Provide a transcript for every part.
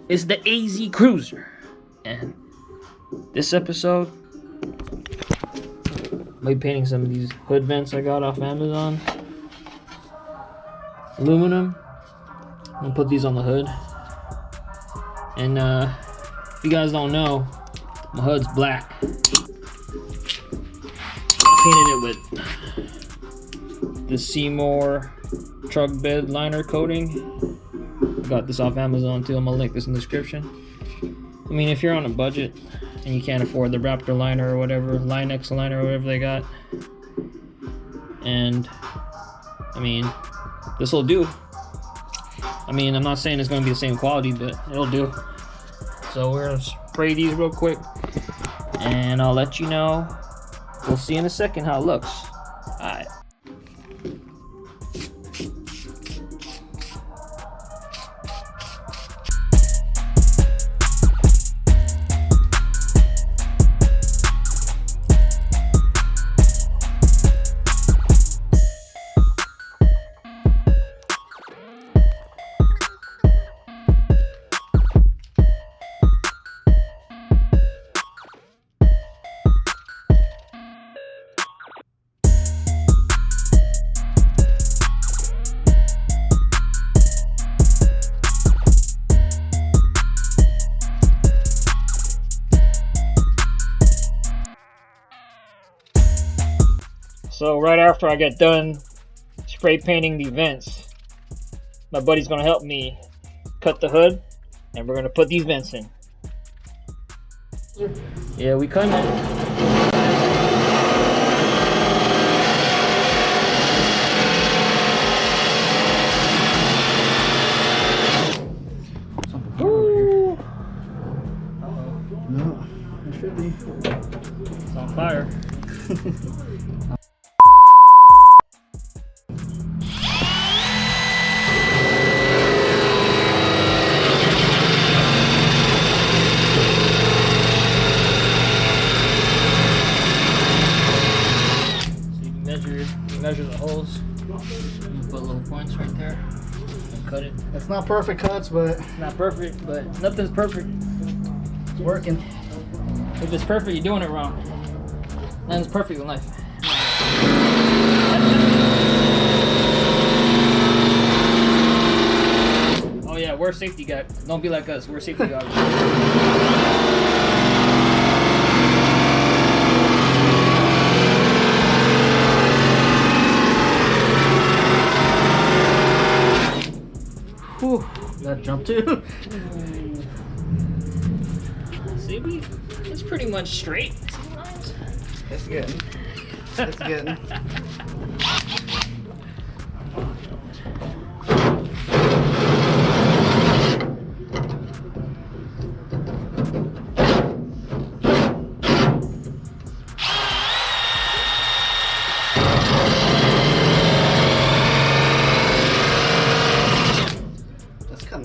is the AZcruiser, and this episode I'll be painting some of these hood vents I got off Amazon. Aluminum. I'm gonna put these on the hood. And if you guys don't know, my hood's black. I painted it with the Seymour truck bed liner coating. I got this off Amazon too. I'm gonna link this in the description. I mean, if you're on a budget and you can't afford the Raptor liner or whatever, Line-X liner or whatever they got, and I mean, this will do. I mean, I'm not saying it's gonna be the same quality, but it'll do. So we're gonna spray these real quick, and I'll let you know. We'll see in a second how it looks. Alright. So right after I get done spray painting the vents, my buddy's gonna help me cut the hood, and we're gonna put these vents in. Yeah, we cutting it. Woo! No, it should be. It's on fire. Measure the holes. Put little points right there and cut it. It's not perfect cuts, but It's not perfect, but nothing's perfect. it's working. If it's perfect, you're doing it wrong. Nothing's perfect in life. Oh yeah, we're safety guys. Don't be like us. We're safety guys. Whew, that jumped too. See, it's pretty much straight. It's getting. It's getting.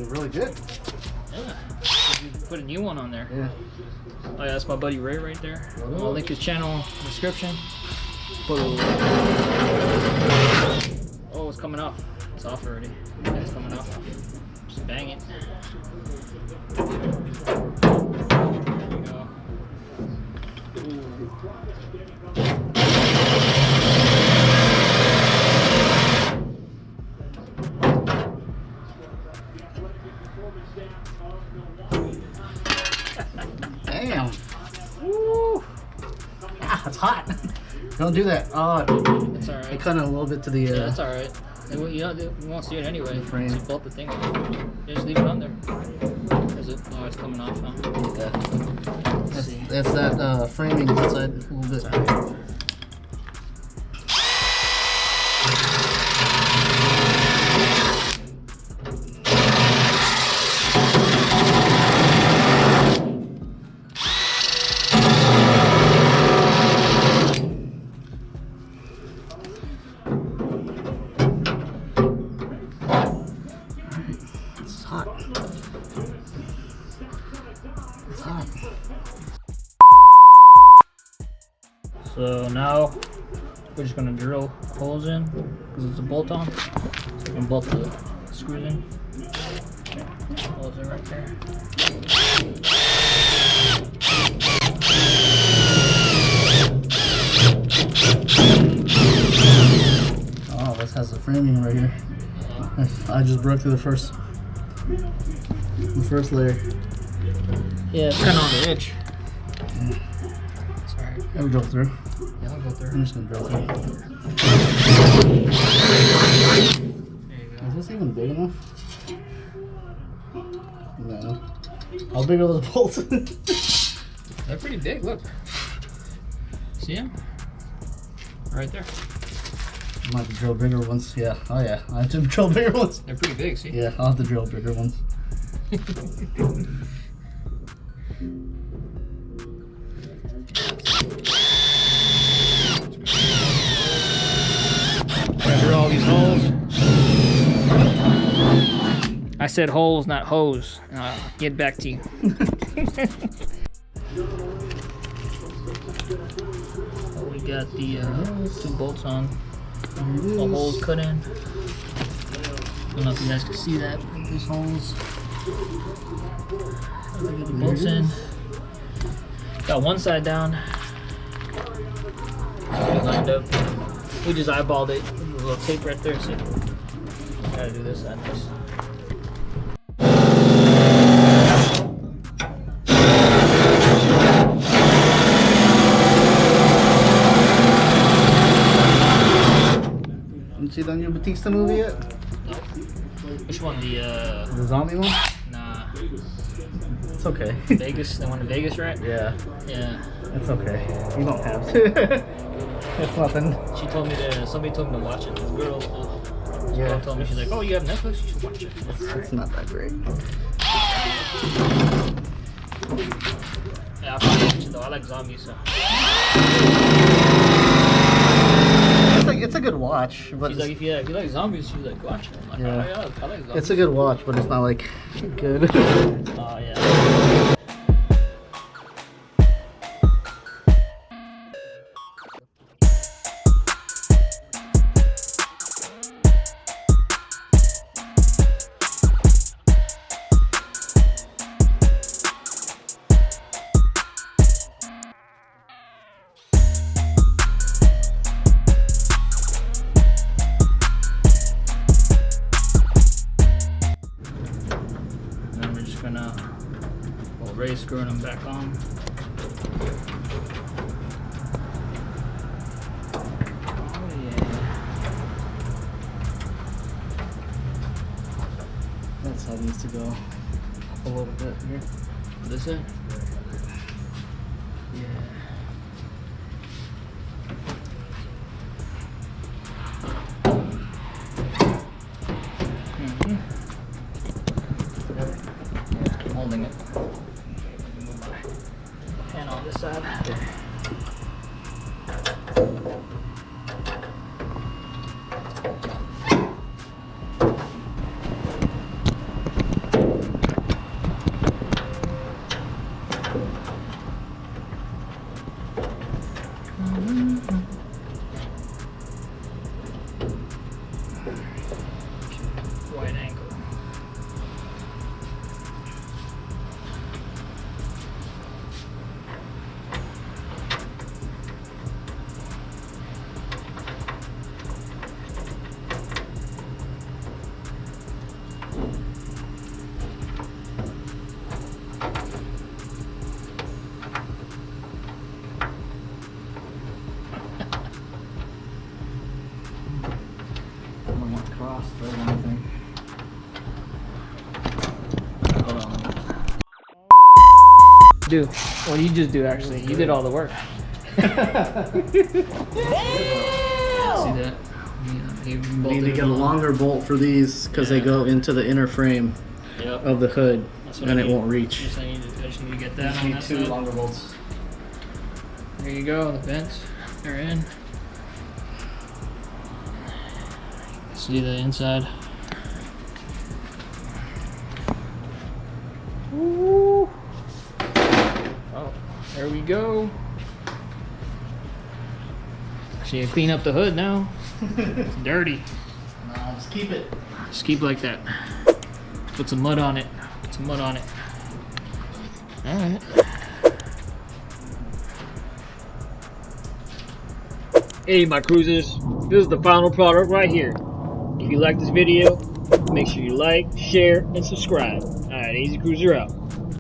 Really good. Yeah. Put a new one on there. Yeah. Oh yeah, that's my buddy Ray right there. I'll link his channel in the description. Put a... Oh, it's coming off. It's off already. Yeah, it's coming off. Just bang it. There you go. Damn. Woo. Ah, it's hot. Don't do that. Oh, It's alright. I cut it a little bit to the. Yeah, that's alright. You won't see it anyway. Frame. Just bolt the thing. You just leave it on there. Is it? Oh, it's coming off now. Yeah. That's that framing inside a little bit. Sorry. So now we're just gonna drill holes in because it's a bolt on. So we can bolt the screws in. Holes are right there. Oh, this has the framing right here. I just broke through the first layer. Yeah, it's kind of on the edge. It's alright. It'll drill through. Yeah, I'll go through. I'm just gonna drill through. There you go. Is this even big enough? No. How big are those bolts? They're pretty big, look. See them? Right there. I might have to drill bigger ones. Yeah. Oh yeah. I have to drill bigger ones. They're pretty big, see? Yeah, I'll have to drill bigger ones. Remember all these holes? I said holes, not hose. Get back to you. Oh, we got the 2 bolts on. The holes cut in. Don't know if you guys can see that. These holes. Get the bolts in. Got one side down. Lined up. We just eyeballed it. There's a little tape right there. See? Gotta do this side next. You see the new Batista movie yet? Nope. Which one? The zombie one? Nah. It's okay. Vegas, the one in Vegas, right? Yeah. Yeah. It's okay. You don't have to. It's nothing. She told me to, somebody told me to watch it. This girl, Yeah. told me, she's like, oh, you have Netflix? You should watch it. It's not that great. Yeah, I'll probably watch it though. I like zombies, so. It's a good watch, but She's like, if you like zombies, she's like, watch it. I'm like, Yeah. oh, yeah, I like zombies. it's a good watch, but it's not like good. Oh, yeah. Then we're just gonna, well, raise screwing them back on. Oh yeah. That's how it needs to go. Up a little bit here. This it? Yeah. Mm-hmm. I'm holding it. Move my hand on this side. Wide angle. I don't want to cross thread or anything. Hold on. Do. What did you just do actually? You did all the work. See that? Yeah, You need to get a longer bolt for these because they go into the inner frame Yep. of the hood That's what and I it need. won't reach. Just I just need to get You that just on need that 2 side. longer bolts. There you go, the vents are in. See the inside. Woo. Oh, there we go. Actually, clean up the hood now. It's dirty. Nah, just keep it. Just keep it like that. Put some mud on it. Put some mud on it. Alright. Hey my cruisers, this is the final product right here. If you like this video, make sure you like, share, and subscribe. Alright, AZcruiser out.